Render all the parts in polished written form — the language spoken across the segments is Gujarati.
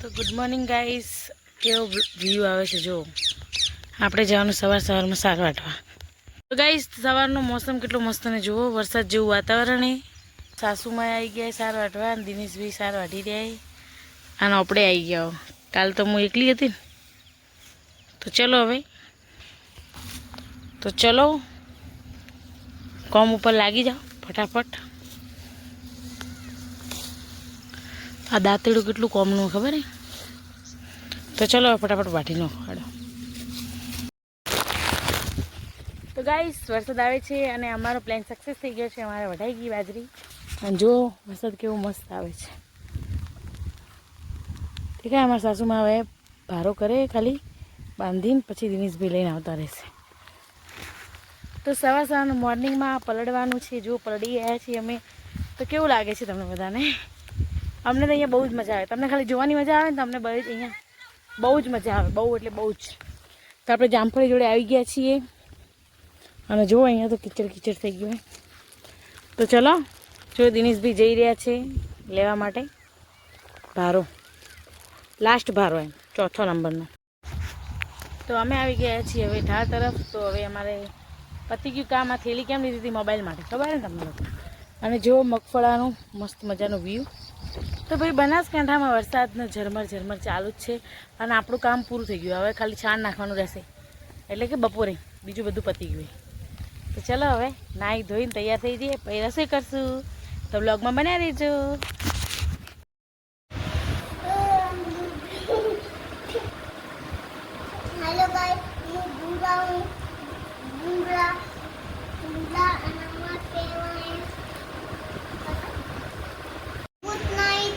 તો ગુડ મોર્નિંગ ગાઈસ, કેવો વ્યૂ આવે છે જો. આપણે જવાનું સવારમાં સાર વાટવા. તો ગાઈસ સવારનો મોસમ કેટલો મસ્ત ને જુઓ, વરસાદ જેવું વાતાવરણ. સાસુમાં આવી ગયા સાર વાટવા અને દિનેશભાઈ સાર વાટી રહ્યા અને આપણે આવી ગયા. કાલ તો હું એકલી હતી ને. તો ચલો હવે, તો ચલો કોમ ઉપર લાગી જાઓ ફટાફટ. આ દાંતેડું કેટલું કોમનું ખબર હે. તો ચલો ફટાફટ વાટી નો હાડો. તો ગાઈસ વરસાદ આવે છે અને અમારો પ્લાન સક્સેસ થઈ ગયો છે. અમારે વઢાઈ ગઈ બાજરી અને જો વરસાદ કેવો મસ્ત આવે છે. ઠીક છે, અમારા સાસુમાં હવે ભારો કરે ખાલી બાંધીને પછી દિનેશભાઈ લઈને આવતા રહેશે. તો સવારનું મોર્નિંગમાં પલળવાનું છે. જો પલળી ગયા છીએ અમે. તો કેવું લાગે છે તમને બધાને? અમને તો અહીંયા બહુ જ મજા આવે. તમને ખાલી જોવાની મજા આવે ને તો અમને અહીંયા બહુ જ મજા આવે, બહુ એટલે બહુ જ. તો આપણે જામફળી જોડે આવી ગયા છીએ અને જુઓ અહીંયા તો કિચડ કિચડ થઈ ગયું. તો ચલો, જો દિનેશભાઈ જઈ રહ્યા છે લેવા માટે ભારો, લાસ્ટ ભારો એમ, ચોથો નંબરનો. તો અમે આવી ગયા છીએ હવે ઢાળ તરફ. તો હવે અમારે પતી ગયું કામ. આ થેલી કેમ લીધી હતી? મોબાઈલ માટે, ખબર ને તમને લોકો. અને જો મગફળાનું મસ્ત મજાનું વ્યૂ. તો ભાઈ બનાસકાંઠામાં વરસાદનો ઝરમર ઝરમર ચાલુ જ છે અને આપણું કામ પૂરું થઈ ગયું. હવે ખાલી છાણ નાખવાનું રહેશે, એટલે કે બપોરે બીજું બધું પતી ગયું. તો ચલો હવે નાહી ધોઈને તૈયાર થઈ જઈએ, પછી રસોઈ કરશું. તો બ્લોગમાં બનાવી રહેજો. हेलो गाइस, मैं बूढ़ा हूँ। बूढ़ा बूढ़ा अनामा पेवाए। Good night.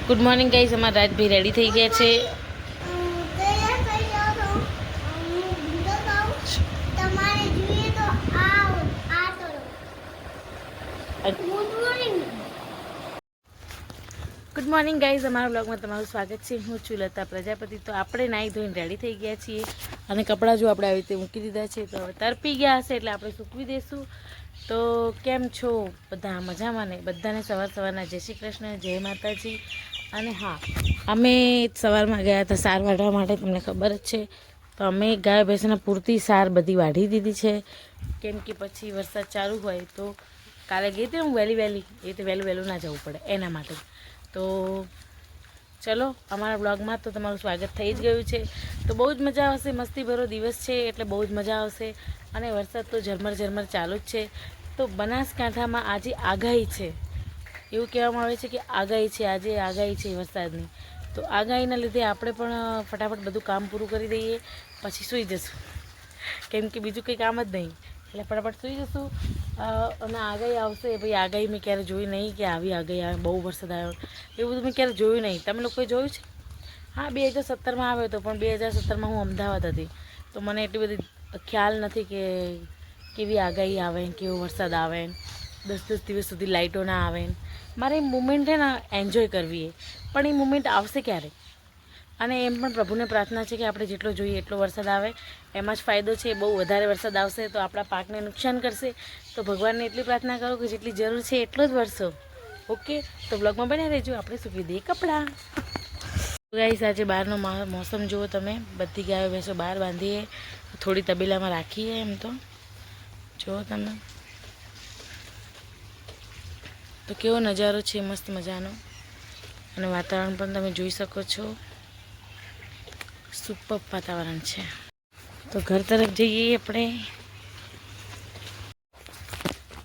Good morning guys, અમારા રાજભાઈ રેડી થઈ ગયા છે. તૈયાર થઈ જાઓ તો હું ભૂલો થાઉં. તમારે જોઈએ તો આ કરો. Good morning. Good morning guys, અમારા બ્લોગમાં તમારું સ્વાગત છે. હું છું લતા પ્રજાપતિ. તો આપણે નાહી ધોઈને રેડી થઈ ગયા છીએ અને કપડાં જો આપણે આવી રીતે મૂકી દીધા છે. તો હવે તરપી ગયા હશે એટલે આપણે સૂકવી દઈશું. તો કેમ છો બધા? મજામાં ને? બધાને સવારના જય શ્રી કૃષ્ણ, જય માતાજી. અને હા, અમે સવારમાં ગયા હતા સાર વાઢવા માટે, તમને ખબર જ છે. તો અમે ગાય ભેંસના પૂરતી સાર બધી વાઢી દીધી છે, કેમ કે પછી વરસાદ ચાલુ હોય તો કાલે ગઈ હતી હું વહેલી એ તો વહેલું ના જવું પડે એના માટે. તો ચલો અમારા બ્લોગમાં તો તમારું સ્વાગત થઈ જ ગયું છે. તો બહુ જ મજા આવશે, મસ્તીભરો દિવસ છે એટલે બહુ જ મજા આવશે. અને વરસાદ તો ઝરમર ચાલુ જ છે. તો બનાસકાંઠામાં આજે આગાહી છે, એવું કહેવામાં આવે છે કે આગાહી છે, આજે આગાહી છે વરસાદની. તો આગાહીના લીધે આપણે પણ ફટાફટ બધું કામ પૂરું કરી દઈએ, પછી સૂઈ જશું, કેમ કે બીજું કંઈ કામ જ નહીં. એટલે ફટાફટ સૂઈ જશું. અને આગાહી આવશે ભાઈ. આગાહી મેં ક્યારે જોઈ નહીં કે આવી આગાહી આવે, બહુ વરસાદ આવ્યો, એવું બધું મેં ક્યારે જોયું નહીં. તમે લોકોએ જોયું છે? હા, 2017માં આવ્યો હતો, પણ 2017માં હું અમદાવાદ હતી, તો મને એટલી બધી ખ્યાલ નથી કે કેવી આગાહી આવે, કેવો વરસાદ આવે, 10 દિવસ સુધી લાઇટો ના આવે. મારે એ મુમેન્ટ છે ને એન્જોય કરવી પણ એ મુમેન્ટ આવશે ક્યારે? અને એમ પણ પ્રભુને પ્રાર્થના છે કે આપણે જેટલો જોઈએ એટલો વરસાદ આવે, એમાં જ ફાયદો છે. બહુ વધારે વરસાદ આવશે તો આપણા પાકને નુકસાન કરશે. તો ભગવાનને એટલી પ્રાર્થના કરો કે જેટલી જરૂર છે એટલો જ વરસો. ઓકે, તો બ્લોગમાં બન્યા રહેજો. આપણે સૂકવી દઈએ કપડાં. ગાઈસ, આજે બહારનો મોસમ જુઓ તમે. બધી ગાયો ભેંસો બહાર બાંધીએ, થોડી તબેલામાં રાખીએ. એમ તો જુઓ તમે, તો કેવો નજારો છે મસ્ત મજાનો. અને વાતાવરણ પણ તમે જોઈ શકો છો, સુપર વાતાવરણ છે. તો ઘર તરફ જઈએ આપણે.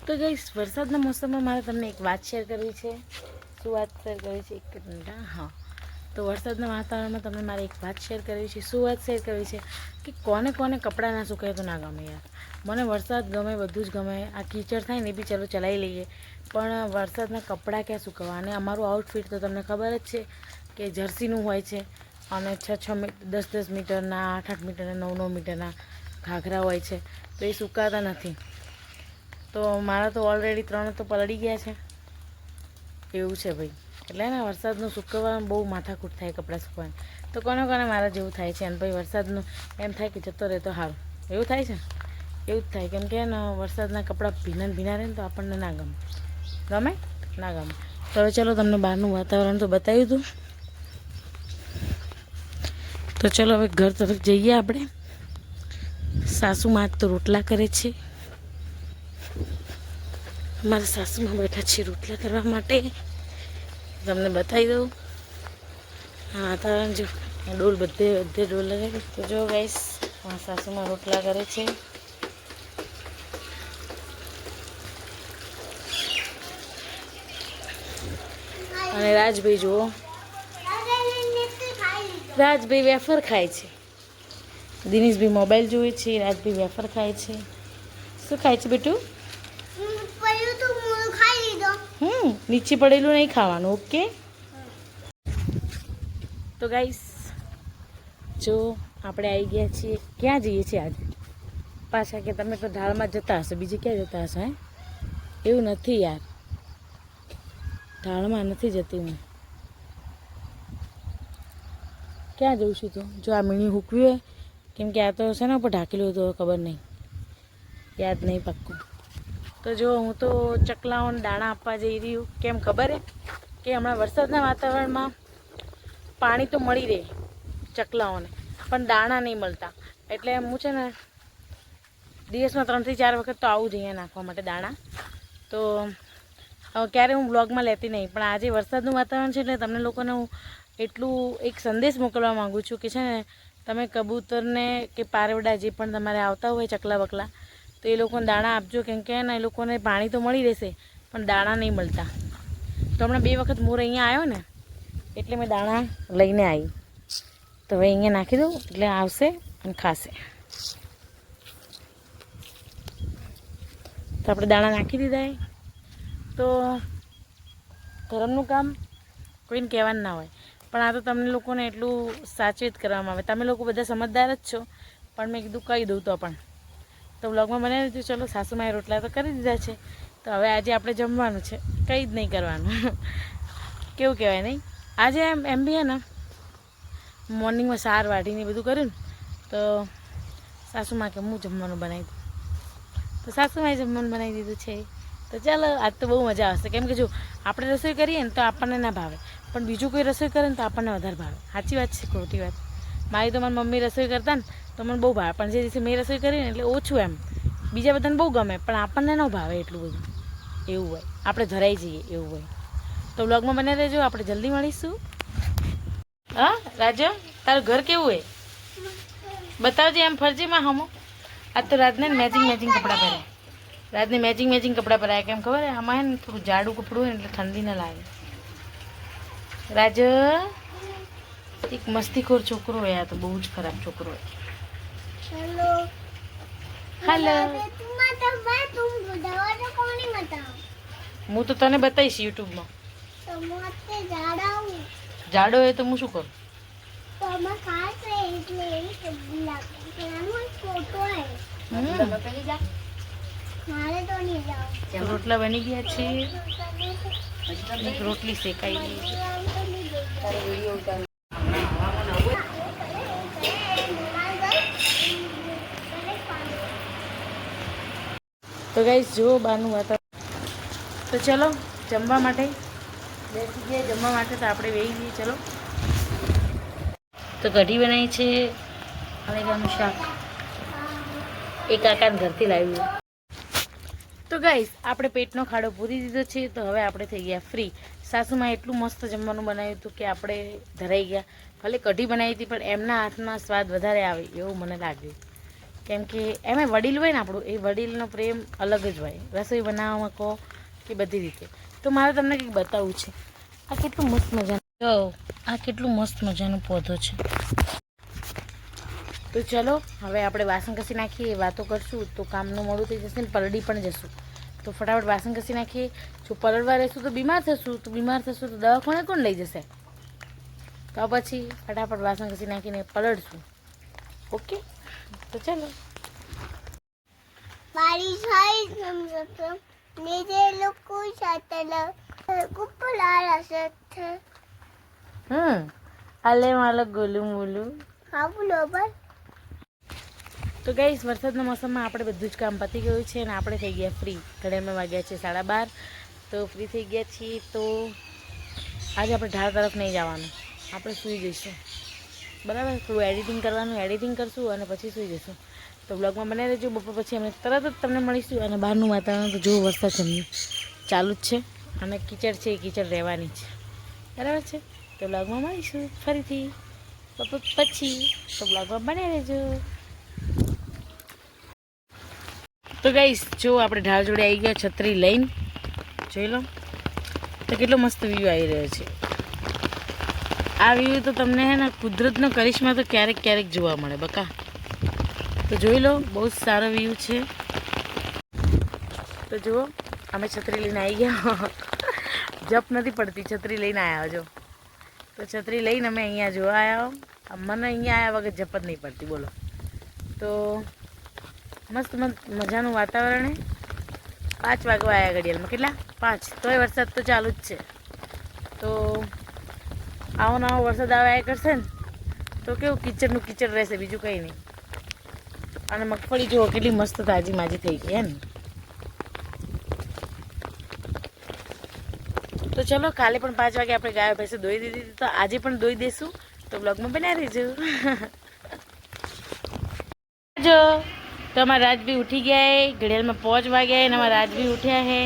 તો ગાઈસ, વરસાદના મોસમમાં મારે તમને એક વાત શેર કરવી છે. શું વાત શેર કરવી છે? એક મિનિટ. હા, તો વરસાદના વાતાવરણમાં તમને મારે એક વાત શેર કરવી છે. શું વાત શેર કરવી છે કે કોને કોને કપડાં ના સુકાય તો ના ગમે યાર. મને વરસાદ ગમે, બધું જ ગમે. આ કીચડ થાય ને એ બી ચલો ચલાવી લઈએ, પણ વરસાદના કપડાં ક્યાં સુકવવા? અને અમારું આઉટફિટ તો તમને ખબર જ છે કે જર્સીનું હોય છે અને 6 મીટર, 10 મીટરના, 8 મીટરના, 9 મીટરના ઘાઘરા હોય છે, તો એ સુકાતા નથી. તો મારા તો ઓલરેડી 3 તો પલળી ગયા છે, એવું છે ભાઈ. એટલે ને વરસાદનું સુકવવાનું બહુ માથાકૂટ થાય, કપડાં સુકવવાનું. તો કોને મારા જેવું થાય છે. અને ભાઈ વરસાદનું એમ થાય કે જતો રહે તો સારું, એવું થાય છે. એવું જ થાય, કેમ કે ને વરસાદના કપડાં ભીના રહે ને તો આપણને ના ગમે. ગમે ના ગમે. તો હવે ચલો તમને બહારનું વાતાવરણ તો બતાવ્યું હતું. તો ચલો હવે ઘર તરફ જઈએ આપણે. સાસુમાં તો રોટલા કરે છે. મારા સાસુમાં બેઠા છે રોટલા કરવા માટે. તમને બતાવી દઉં. હા તારણ જો ડોલ બધે ડોલ લગાવી. તો જો ગાઈસ મારા સાસુમાં રોટલા કરે છે. અને રાજભાઈ જુઓ, રાજભાઈ વેફર ખાય છે. દિનેશભાઈ મોબાઈલ જોવે છે, રાજભાઈ વેફર ખાય છે. શું ખાય છે બેટું? નીચે પડેલું નહીં ખાવાનું. ઓકે. તો ગાઈસ જો આપણે આવી ગયા છીએ. ક્યાં જઈએ છીએ આજે પાછા? કે તમે તો ઢાળમાં જતા હશો, બીજે ક્યાં જતા હશો? એવું નથી યાર, ઢાળમાં નથી જતી હું. ક્યાં જઉં છું? તો જો આ મીણી હૂકવી હોય, કેમ કે આ તો છે ને ઉપર ઢાંકેલું હતું, ખબર નહીં, યાદ નહીં પાક્કું. તો જો હું તો ચકલાઓને દાણા આપવા જઈ રહ્યું. કેમ ખબર હે કે હમણાં વરસાદના વાતાવરણમાં પાણી તો મળી રહે ચકલાઓને, પણ દાણા નહીં મળતા. એટલે હું છે ને દિવસમાં 3 થી 4 વખત તો આવું જ અહીંયા નાખવા માટે દાણા. તો ક્યારે હું બ્લોગમાં લેતી નહીં, પણ આજે વરસાદનું વાતાવરણ છે એટલે તમને લોકોને હું એટલું એક સંદેશ મોકલવા માગું છું કે છે ને તમે કબૂતરને કે પારવડા જે પણ તમારે આવતા હોય ચકલા બકલા, તો એ લોકોને દાણા આપજો. કેમ કે ને એ લોકોને પાણી તો મળી રહેશે પણ દાણા નહીં મળતા. તો હમણાં 2 વખત મોર અહીંયા આવ્યો ને એટલે મેં દાણા લઈને આવી. તો હવે અહીંયા નાખી દઉં એટલે આવશે અને ખાશે. તો આપણે દાણા નાખી દીધા. તો ધર્મનું કામ કોઈને કહેવાનું ના હોય, પણ આ તો તમને લોકોને એટલું સાચવેત કરવામાં આવે. તમે લોકો બધા સમજદાર જ છો, પણ મેં કીધું કહી દઉં તો પણ. તો વ્લોગમાં બનાવી દીધું. ચલો સાસુમાએ રોટલા તો કરી દીધા છે. તો હવે આજે આપણે જમવાનું છે, કંઈ જ નહીં કરવાનું. કેવું કહેવાય નહીં? આજે એમ બી હે ને મોર્નિંગમાં સાર વાઢીને બધું કર્યું ને, તો સાસુમાં કે હું જમવાનું બનાવી દઉં. તો સાસુમાએ જમવાનું બનાવી દીધું છે. તો ચાલો આજ તો બહુ મજા આવશે. કેમ કે જો આપણે રસોઈ કરીએ ને તો આપણને ના ભાવે, પણ બીજું કોઈ રસોઈ કરે ને તો આપણને વધારે ભાવે. સાચી વાત છે ખોટી વાત? મારી તો મારી મમ્મી રસોઈ કરતા ને તો મને બહુ ભાવે, પણ જે દિવસે મેં રસોઈ કરી ને એટલે ઓછું એમ. બીજા બધાને બહુ ગમે પણ આપણને ન ભાવે એટલું બધું. એવું હોય, આપણે ધરાઈ જઈએ એવું હોય. તો વ્લોગમાં બને રહેજો, આપણે જલ્દી મળીશું. હા રાજો, તારું ઘર કેવું હોય બતાવજે એમ ફરજીમાં. હમો આજ તો રાતને મેચિંગ કપડાં પહેર્યા. રાતને મેચિંગ કપડાં પહેરાયા. કેમ ખબર આમાં હે ને થોડું જાડું કપડું હોય ને એટલે ઠંડી ન લાગે. રાજ એક મસ્તીખોર છોકરો હોય, આ તો બહુ જ ખરાબ છોકરો હોય. હેલો હું તો તને બતાવીશ યુટ્યુબમાં. જાડો હોય તો હું શું કરું? રોટલા બની ગયા છે, એક રોટલી શેકાઈ ગઈ. તો ગાઈસ જુઓ બહારનું વાતાવરણ. તો ચલો જમવા માટે બેસી ગયા. જમવા માટે તો આપણે બેસી જઈએ. ચલો. તો કઢી બનાવી છે અને એનું શાક એ કાકાને ઘરથી લાવ્યું. તો ગાઈસ આપણે પેટનો ખાડો પૂરી દીધો છે. તો હવે આપણે થઈ ગયા ફ્રી. સાસુમાં એટલું મસ્ત જમવાનું બનાવ્યું હતું કે આપણે ધરાઈ ગયા. ભલે કઢી બનાવી હતી પણ એમના હાથમાં સ્વાદ વધારે આવે એવું મને લાગ્યું. કેમ કે એમાં વડીલ હોય ને આપણું, એ વડીલનો પ્રેમ અલગ જ હોય, રસોઈ બનાવવામાં કહો કે બધી રીતે. તો મારે તમને કંઈક બતાવવું છે. આ કેટલું મસ્ત મજાનું, આ કેટલું મસ્ત મજાનો પૌધો છે. તો ચલો હવે આપણે વાસણ ઘસી નાખીએ. વાતો કરશું તો કામનું મોડું થઈ જશે ને પલળી પણ જશું. તો ફટાફટ વાસણ ઘસી નાખીએ. જો પલળવા રહેશું તો બીમાર થશું, તો દવાખાને કોણ લઈ જશે? તો પછી ફટાફટ વાસણ ઘસી નાખીને પલળશું. ઓકે, તો ચલો. મારી સાઈઝ સમજો નીચે લોકો સાથે ઉપર આલા છે. આલે માલો ગોલું મોલું. હા બોલો ભાઈ. તો ગાઈસ વરસાદના મોસમમાં આપણે બધું જ કામ પતી ગયું છે અને આપણે થઈ ગયા ફ્રી. ઘડિયાળમાં વાગ્યા છે 12:30. તો ફ્રી થઈ ગયા છીએ. તો આજે આપણે ઢાળ તરફ નહીં જવાનું, આપણે સૂઈ જઈશું. બરાબર. થોડું એડિટિંગ કરવાનું, એડિટિંગ કરશું અને પછી સૂઈ જઈશું. તો બ્લોગમાં બનાવી રહેજો. બપોર પછી અમે તરત જ તમને મળીશું. અને બહારનું વાતાવરણ તો જો વરસાદ ચાલુ જ છે અને કીચડ છે, એ કીચડ રહેવાની છે. બરાબર છે. તો બ્લોગમાં મળીશું ફરીથી બપોર પછી. તો બ્લોગમાં બનાવી રહેજો. તો ગાઈસ જો આપણે ઢાળ જોડે આવી ગયા છત્રી લઈને, જોઈ લો તો કેટલો મસ્ત વ્યૂ આવી રહ્યો છે. આ વ્યૂ તો તમને હે ને કુદરતનો કરિશ્મા તો ક્યારેક ક્યારેક જોવા મળે બકા. તો જોઈ લો બહુ જ સારો વ્યૂ છે. તો જુઓ અમે છત્રી લઈને આવી ગયા. જપ નથી પડતી, છત્રી લઈને આવ્યા જો. તો છત્રી લઈને અમે અહીંયા જોવા આવ્યા. મને અહીંયા આવ્યા વગર જપ જ નહીં પડતી બોલો. તો મસ્ત મજાનું વાતાવરણ. 5 વાગવા આવ્યા ઘડિયાળમાં. કેટલા 5? તોય વરસાદ તો ચાલુ જ છે. તો આવો નવો વરસાદ આવ્યા કરશે ને તો કેવું કીચડનું કીચડ રહેશે, બીજું કંઈ નહીં. અને મગફળી જુઓ કેટલી મસ્ત તાજી માજી થઈ ગઈ હે ને. તો ચલો કાલે પણ 5 વાગે આપણે ગાયો ભેંસો દોઈ દીધી હતી, તો આજે પણ દોઈ દઈશું. તો બ્લોગમાં બનાવી રહેજો. જો તો અમારા રાજભી ઉઠી ગયા. ઘડિયાળમાં 5 વાગ્યા અને અમારા રાજભી ઉઠ્યા હે.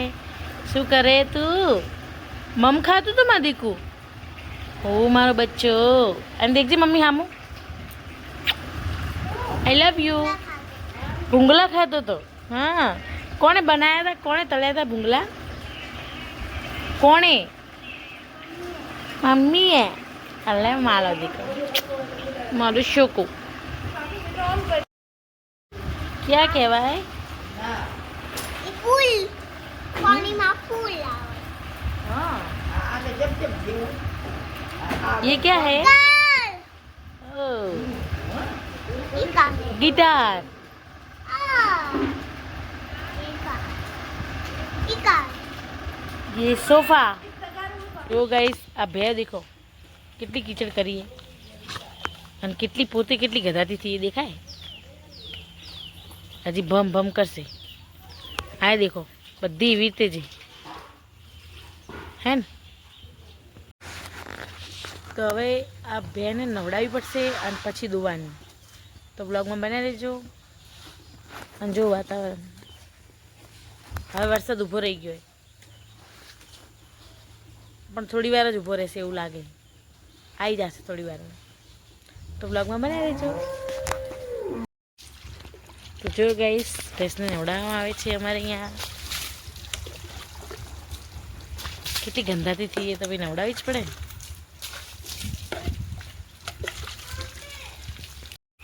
શું કરે તું? મમ ખાતું તો માં દીકુ? ઓ મારો બચ્ચો. અને દેખજે મમ્મી હામું. આઈ લવ યુ. ભૂંગળા ખાતો તો? હા. કોણે બનાવ્યા હતા? કોણે તળ્યા હતા ભૂંગળા? કોણે? મમ્મીએ. અલે મારો દીકરો, મારું શોકું. ક્યાં કહેવાય? ફૂલ પાણીમાં ફૂલ આવે. ये क्या है? ओह, गिटार. ये सोफा. જો ગાઈસ આ ભે દેખો કેટલી કીચડ કરી છે અને કેટલી પોતે કેટલી ગધાતી થઈ એ દેખાય. હજી ભમ ભમ કરશે. આ દેખો બધી એવી રીતે જ હે ને. તો હવે આ ભેને નવડાવવી પડશે અને પછી દોવાની. તો બ્લોગમાં બનાવી લેજો. અને જો વાતાવરણ હવે વરસાદ ઊભો રહી ગયો પણ થોડી વાર જ ઊભો રહેશે એવું લાગે. આવી જશે થોડી વારમાં. તો બ્લોગમાં બનાવી લેજો. તો જો ગાઈસ ભેંસને નવડાવવામાં આવે છે અમારે અહીંયા. કેટલી ગંધાતી થઈ તો ભાઈ નવડાવી જ પડે.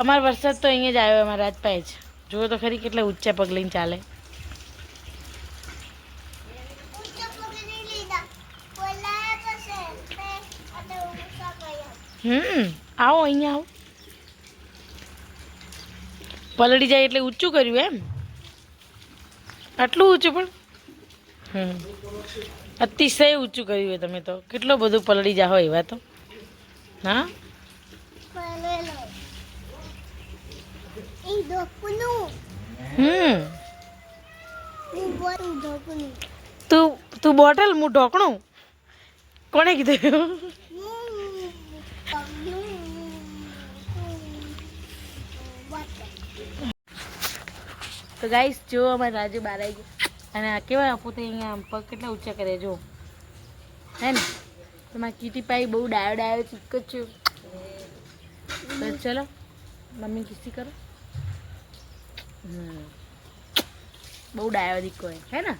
અમારો વરસાદ તો અહીંયા જ આવ્યો અમારા રાજપાએ જ. જુઓ તો ખરી કેટલા ઊંચા પગ લઈને ચાલે. આવો અહીંયા આવો. પલળી જાય એટલે ઊંચું કર્યું એમ? આટલું ઊંચું પણ? અતિશય ઊંચું કર્યું હોય તમે તો. કેટલું બધું પલળી જાઓ એવા તો. હા તું બોટલ હું ઢોકણું? કોણે કીધું? તો ગાઈસ જો અમારે રાજુ બહાર આવી ગયો અને આ કેવા પોતે અહીંયા પગ કેટલા ઊંચા કરે જો હે ને. તમારા કીટી પાઈ બહુ ડાયો ડાયો ચીક જ છે. તો ચલો મમ્મી કિસ્સી કરો. બહુ ડાયો દીકો હે ને.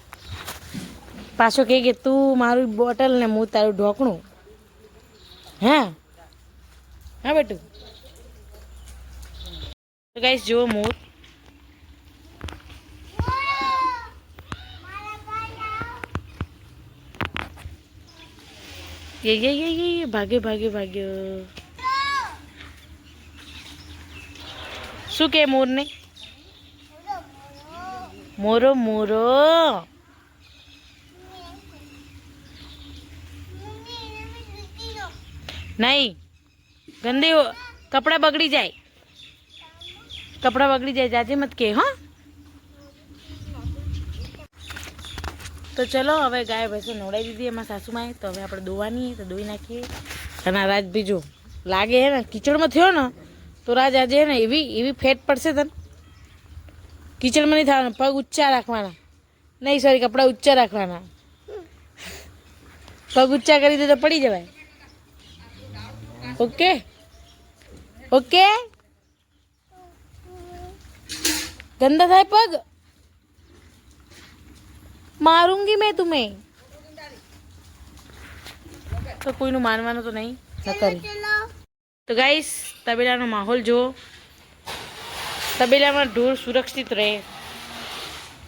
પાછો કે તું મારું બોટલ ને હું તારું ઢોકણું. હા હા બેટું. તો ગાઈસ જુઓ મોર. ये ભાગ્યો ભાગ્યો ભાગ્યો. શું કે મોરને? મોરો મોરો. નહીં ગંદે કપડાં બગડી જાય. કપડાં બગડી જાય. જાજે મત કે હા. તો ચલો હવે ગાય ભેંસો નવડાવી દીધી એમાં સાસુમાએ. તો હવે આપણે દોવાની તો દોઈ નાખીએ. અને આ રાજ બીજું લાગે હે ને કીચડમાં થયો ને તો રાજ આજે હે ને એવી એવી ફેટ પડશે તને. કીચડમાં નહીં થવાના, પગ ઊંચા રાખવાના. નહીં સોરી, કપડાં ઊંચા રાખવાના. પગ ઊંચા કરી દે તો પડી જવાય. Okay okay. ગંદા થાય પગ, માरूंगी मैं तुम्हें. તો કોઈનું માનવાનું તો નહીં ન કરી. તો ગાઈસ તબેલાનો માહોલ જુઓ. તબેલામાં ઢોર સુરક્ષિત રહે,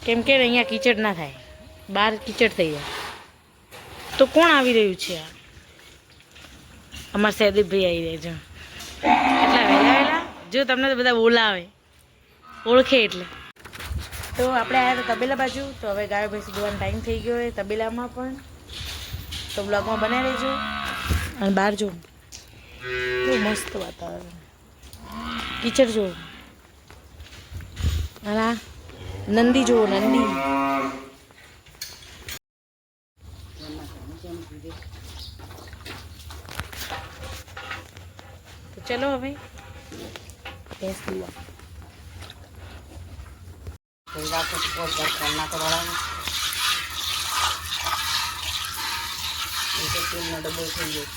કેમ કે અહીંયા કીચડ ના થાય, બહાર કીચડ થઈ જાય. તો કોણ આવી રહ્યું છે? અમારા સૈદીપભાઈ આવી રહ્યા છે. એટલા વહેલા વહેલા જો તમને તો બધા બોલાવે, ઓળખે એટલે. તો આપણે આવ્યા હતા તબેલા બાજુ. તો હવે ગાયો ભેંસ દોવાનો ટાઈમ થઈ ગયો હોય તબેલામાં પણ. તો બ્લોગમાં બનાવી રહેજો. અને બહાર જો બહુ મસ્ત વાતાવરણ, કીચડ જુઓ. અને આ નંદી જુઓ, નંદી. તો ચલો હવે ભેંસ દુવા. ડબ્બો થઈ ગયો.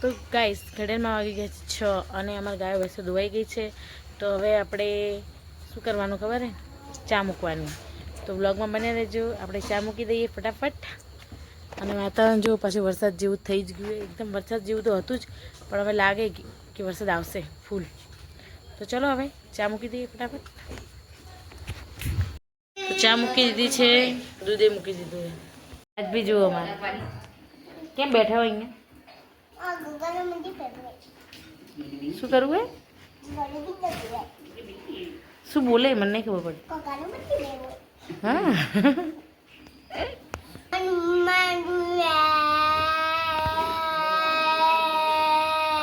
તો ગાઈસ ઘડિયાળમાં વાગી ગયા છે 6 અને અમારી ગાયો ભેંસો ધોવાઈ ગઈ છે. તો હવે આપણે શું કરવાનું ખબર હે? ચા મૂકવાની. તો વ્લોગમાં બન્યા રહેજો. આપણે ચા મૂકી દઈએ ફટાફટ. અને વાતાવરણ જો પાછું વરસાદ જેવું થઈ જ ગયું. એકદમ વરસાદ જેવું તો હતું જ, પણ હવે લાગે કે વરસાદ આવશે ફૂલ. તો ચલો હવે ચા મૂકી દઈએ ફટાફટ. તો ચા મૂકી દીધી છે, દૂધે મૂકી દીધું. આજ બી જુઓ અમારે કેમ બેઠા હોય અહીંયા. શું કરવું હે? શું બોલે મને નહીં ખબર પડે. હા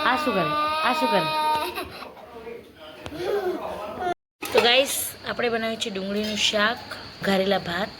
આ શું કરે? આ શું કરે? તો ગાઈસ આપણે બનાવ્યું છે ડુંગળીનું શાક, ઘારેલા ભાત.